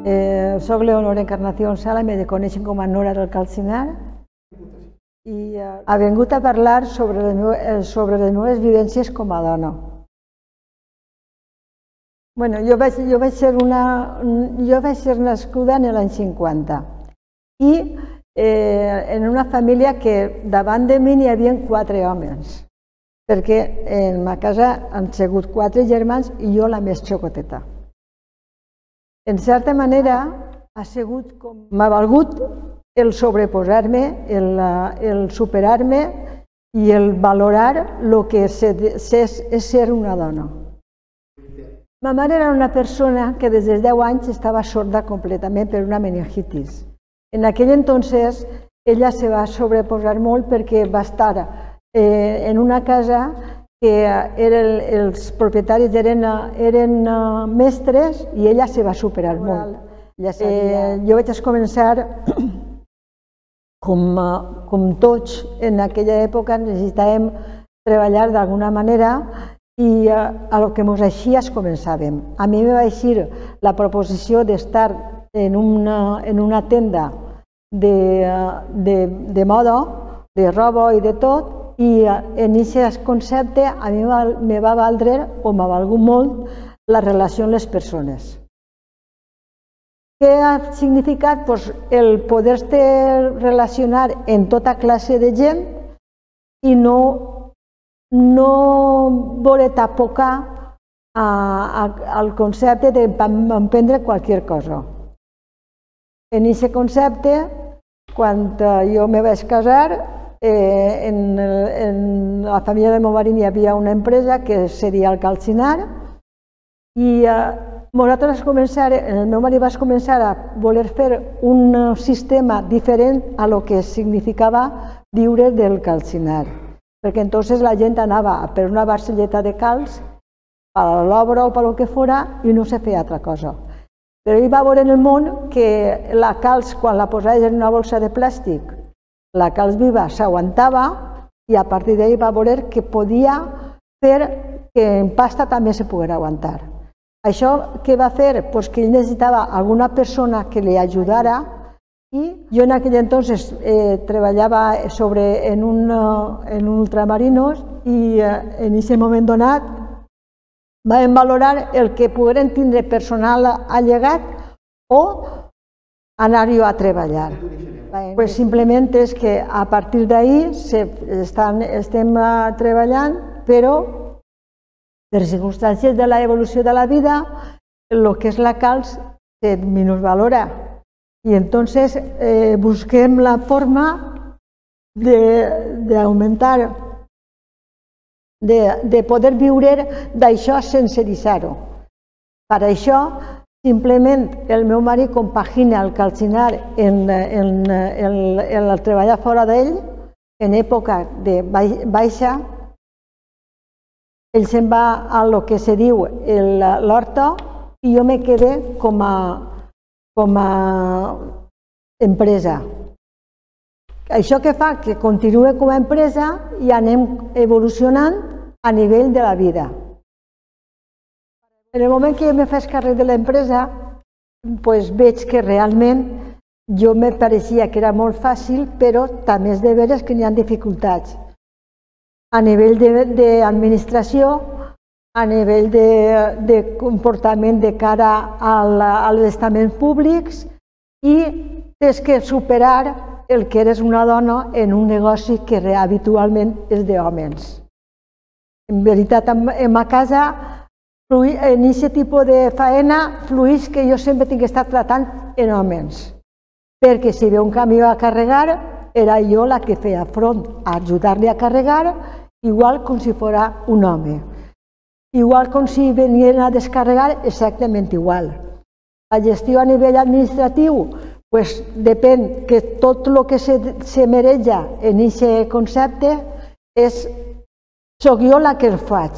Soc Leonor Encarnación Sala, me coneixen com a Nora del Calcinar i he vingut a parlar sobre les meves vivències com a dona. Jo vaig ser nascuda en l'any 50 i en una família que davant de mi n'hi havia 4 homes, perquè en ma casa han sigut 4 germans i jo la més xocoteta. En certa manera, m'ha valgut el sobreposar-me, el superar-me i el valorar el que és ser una dona. Ma mare era una persona que des dels 10 anys estava sorda completament per una meningitis. En aquell entonces ella se va sobreposar molt perquè va estar en una casa que els propietaris eren mestres i ella se va superar molt. Jo vaig començar, com tots en aquella època, necessitàvem treballar d'alguna manera i a lo que ens eixia començàvem. A mi me va eixir la proposició d'estar en una tenda de moda, de roba i de tot, i en aquest concepte a mi me va valdre, o m'ha valgut molt, la relació amb les persones. Què ha significat? El poder-te relacionar amb tota classe de gent i no voler tapocar al concepte d'emprendre qualsevol cosa. En aquest concepte, quan jo me vaig casar, en la família del meu marit hi havia una empresa que seria el Calcinar i el meu marit va començar a voler fer un sistema diferent a lo que significava viure del Calcinar, perquè entonces la gent anava per una barcelleta de calç a l'obra o per lo que fora i no se feia altra cosa. Però ell va veure en el món que la calç, quan la posaves en una bolsa de plàstic, la calç viva s'aguantava i a partir d'ahir va veure que podia fer que en pasta també se pogués aguantar. Això què va fer? Que ell necessitava alguna persona que li ajudara i jo en aquell entonces treballava en ultramarinos i en aquest moment donat vam valorar el que pogueren tindre personal allegat o anar-hi a treballar. Simplement és que a partir d'ahir estem treballant, però per circumstàncies de l'evolució de la vida, el que és la calç se minusvalora. I entonces busquem la forma d'augmentar, de poder viure d'això sense deixar-ho. Per això, simplement el meu marit compagina el Calcinar en el treballar fora d'ell, en època de baixa, ell se'n va a lo que se diu l'horta i jo me quedé com a empresa. Això què fa? Que continuï com a empresa i anem evolucionant a nivell de la vida. En el moment que jo me faig càrrec de l'empresa, veig que realment jo me pareixia que era molt fàcil, però també és de veres que n'hi ha dificultats. A nivell d'administració, a nivell de comportament de cara als estaments públics i tens que superar el que eres una dona en un negoci que habitualment és d'homes. En veritat, en ma casa, en aquest tipus de faena, flueix que jo sempre tinc que estar tratant en homes. Perquè si ve un camió a carregar, era jo la que feia front a ajudar-li a carregar, igual com si fos un home. Igual com si venien a descarregar, exactament igual. La gestió a nivell administratiu, depèn que tot el que se mereja en aquest concepte soc jo la que el faig.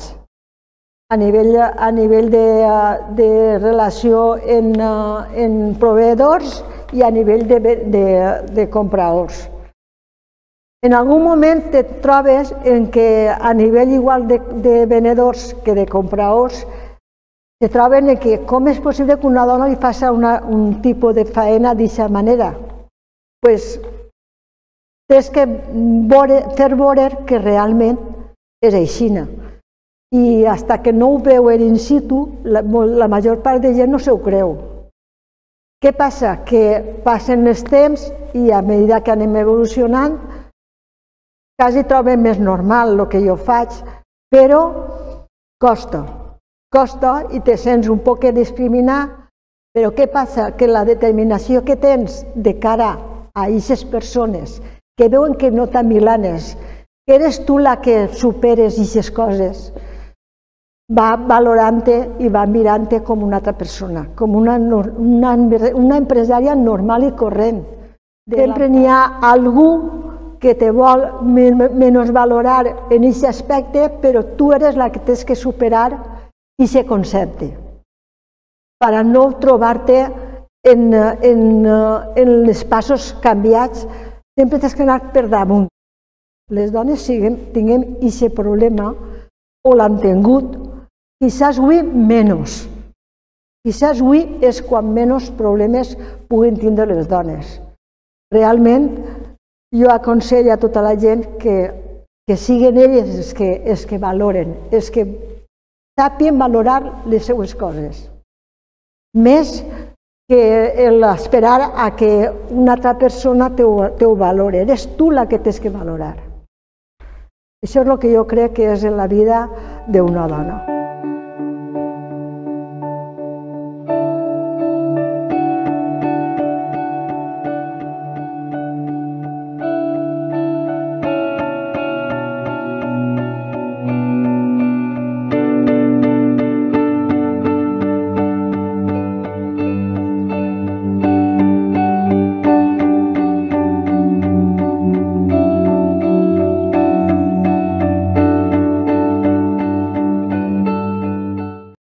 A nivell de relació en proveïdors i a nivell de compradors. En algun moment et trobes en què a nivell igual de venedors que de compradors se troben que com és possible que una dona li faci un tipus de feina d'aquesta manera. Doncs tens que fer veure que realment és així. I fins que no ho veuen in situ, la major part de gent no s'ho creu. Què passa? Que passen els temps i a mesura que anem evolucionant quasi troben més normal el que jo faig, però costa i te sents un poc discriminar, però què passa? Que la determinació que tens de cara a aquestes persones que veuen que no t'amilanes, que eres tu la que superes aquestes coses, va valorant-te i va mirant-te com una altra persona, com una empresària normal i corrent. Sempre n'hi ha algú que te vol menysvalorar en aquest aspecte, però tu eres la que tens que superar aquest concepte per a no trobar-te en els passos canviats. Sempre tens que anar per damunt. Les dones tinguem aquest problema o l'han tingut, quizás avui menys. Quizás avui és quan menys problemes puguin tindre les dones. Realment, jo aconsello a tota la gent que siguin elles els que valoren, els que sàpien valorar les seues coses. Més que esperar a que una altra persona t'ho valori. Eres tu la que tens que valorar. Això és el que jo crec que és en la vida d'una dona.